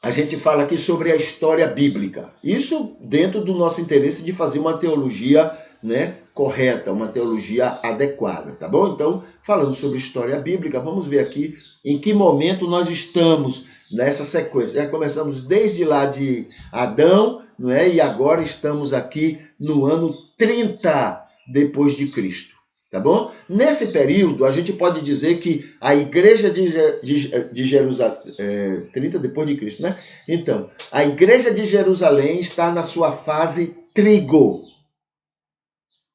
a gente fala aqui sobre a história bíblica. Isso dentro do nosso interesse de fazer uma teologia, né, correta, uma teologia adequada, tá bom? Então, falando sobre história bíblica, vamos ver aqui em que momento nós estamos nessa sequência. Já começamos desde lá de Adão, não é? E agora estamos aqui no ano 30 depois de Cristo. Tá bom? Nesse período, a gente pode dizer que a igreja de Jerusalém, 30 depois de Cristo, né? Então, a igreja de Jerusalém está na sua fase trigo.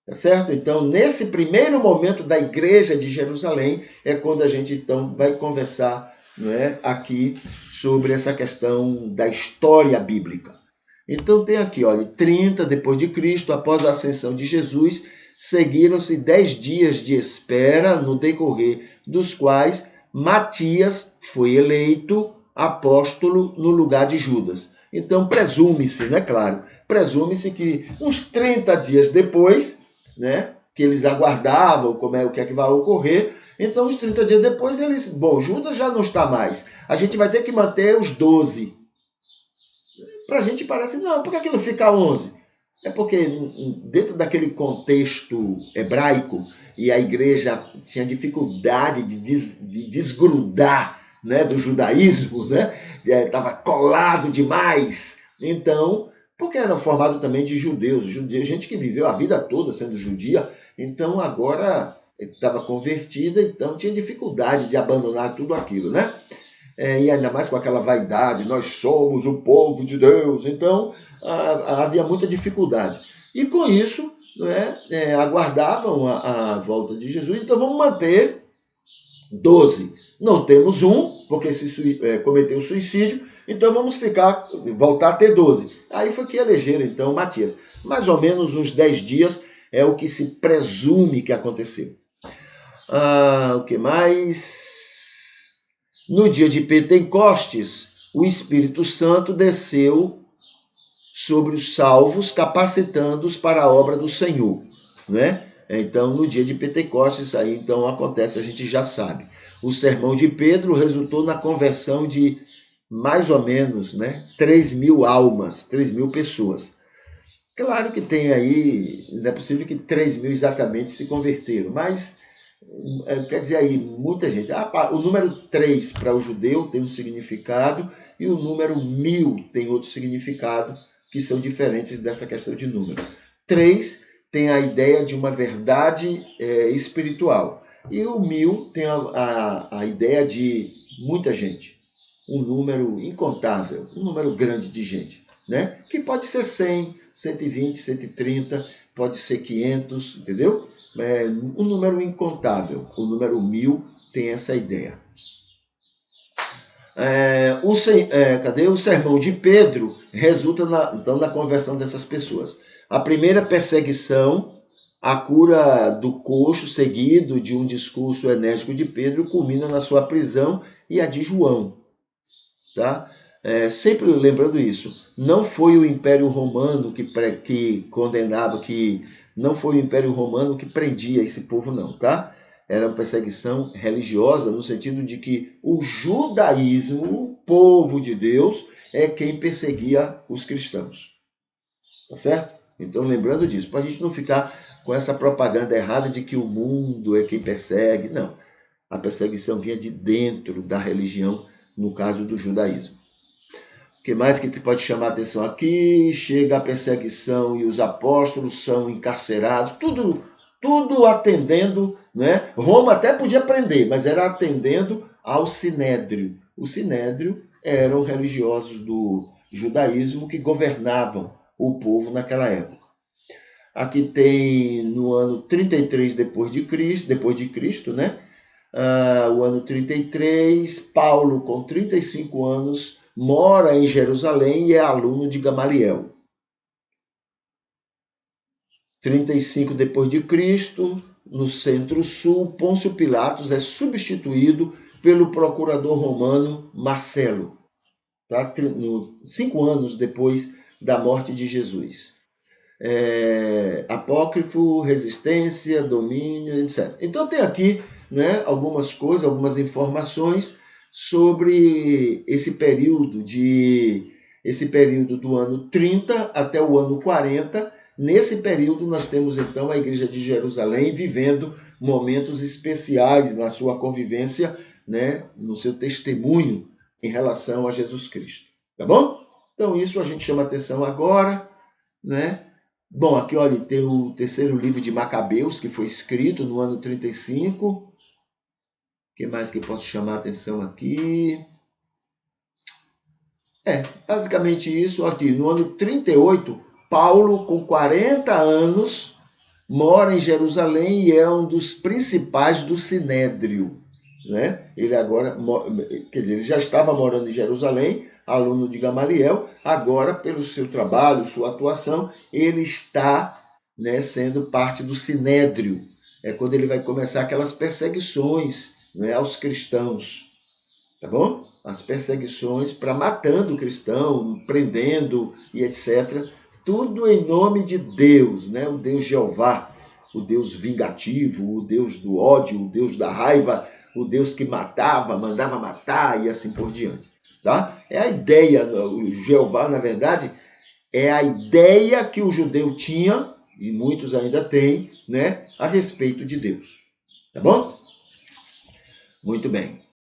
Tá certo? Então, nesse primeiro momento da igreja de Jerusalém, é quando a gente então vai conversar, não é, aqui sobre essa questão da história bíblica. Então tem aqui, olha, 30 depois de Cristo, após a ascensão de Jesus, seguiram-se 10 dias de espera, no decorrer dos quais Matias foi eleito apóstolo no lugar de Judas. Então presume-se, né, claro, presume-se que uns 30 dias depois, né, que eles aguardavam o que é que vai ocorrer, então uns 30 dias depois eles, bom, Judas já não está mais, a gente vai ter que manter os 12. Para a gente parece, não, por que não fica 11? É porque dentro daquele contexto hebraico, e a igreja tinha dificuldade de desgrudar, né, do judaísmo, né? Estava colado demais. Então, porque era formado também de judeus, gente que viveu a vida toda sendo judia, então agora estava convertida, então tinha dificuldade de abandonar tudo aquilo, né? E ainda mais com aquela vaidade, nós somos o povo de Deus. Então, havia muita dificuldade. E com isso, né, aguardavam a volta de Jesus. Então, vamos manter 12. Não temos um, porque se cometeu suicídio, então vamos voltar a ter 12. Aí foi que elegeram, então, Matias. Mais ou menos uns 10 dias é o que se presume que aconteceu. O que mais? No dia de Pentecostes, o Espírito Santo desceu sobre os salvos, capacitando-os para a obra do Senhor, né? Então, no dia de Pentecostes, aí então acontece, a gente já sabe. O sermão de Pedro resultou na conversão de mais ou menos, né, 3.000 almas, 3.000 pessoas. Claro que tem aí, não é possível que 3.000 exatamente se converteram, mas quer dizer aí, muita gente. O número 3 para o judeu tem um significado e o número 1.000 tem outro significado, que são diferentes dessa questão de número. 3 tem a ideia de uma verdade espiritual. E o 1.000 tem a ideia de muita gente. Um número incontável, um número grande de gente, né? Que pode ser 100, 120, 130, pode ser 500, entendeu? Um número incontável. O número 1.000 tem essa ideia. Cadê? O sermão de Pedro resulta então na conversão dessas pessoas. A primeira perseguição, a cura do coxo, seguido de um discurso enérgico de Pedro, culmina na sua prisão e a de João. Tá? Sempre lembrando isso, não foi o Império Romano que condenava, não foi o Império Romano que prendia esse povo, não, tá? Era uma perseguição religiosa, no sentido de que o judaísmo, o povo de Deus, é quem perseguia os cristãos. Tá certo? Então, lembrando disso, para a gente não ficar com essa propaganda errada de que o mundo é quem persegue. Não. A perseguição vinha de dentro da religião, no caso do judaísmo. O que mais que pode chamar a atenção aqui? Chega a perseguição e os apóstolos são encarcerados, tudo atendendo, né? Roma até podia prender, mas era atendendo ao sinédrio. O sinédrio eram religiosos do judaísmo que governavam o povo naquela época. Aqui tem no ano 33 depois de Cristo, né? O ano 33, Paulo, com 35 anos, mora em Jerusalém e é aluno de Gamaliel. 35 depois de Cristo, no centro-sul, Pôncio Pilatos é substituído pelo procurador romano Marcelo, tá? 5 anos depois da morte de Jesus. Apócrifo, resistência, domínio, etc. Então tem aqui, né, algumas coisas, algumas informações sobre esse período do ano 30 até o ano 40. Nesse período nós temos então a Igreja de Jerusalém vivendo momentos especiais na sua convivência, né, no seu testemunho em relação a Jesus Cristo. Tá bom? Então isso a gente chama atenção agora, né? Bom, aqui olha, tem o terceiro livro de Macabeus, que foi escrito no ano 35. O que mais que eu posso chamar a atenção aqui? Basicamente isso aqui. No ano 38, Paulo, com 40 anos, mora em Jerusalém e é um dos principais do Sinédrio, né? Ele agora, quer dizer, ele já estava morando em Jerusalém, aluno de Gamaliel, agora pelo seu trabalho, sua atuação, ele está, né, sendo parte do Sinédrio. É quando ele vai começar aquelas perseguições, né, aos cristãos, tá bom? As perseguições para matando o cristão, prendendo e etc. Tudo em nome de Deus, né? O Deus Jeová, o Deus vingativo, o Deus do ódio, o Deus da raiva, o Deus que matava, mandava matar e assim por diante, tá? É a ideia, o Jeová, na verdade, é a ideia que o judeu tinha, e muitos ainda têm, né, a respeito de Deus. Tá bom? Muito bem.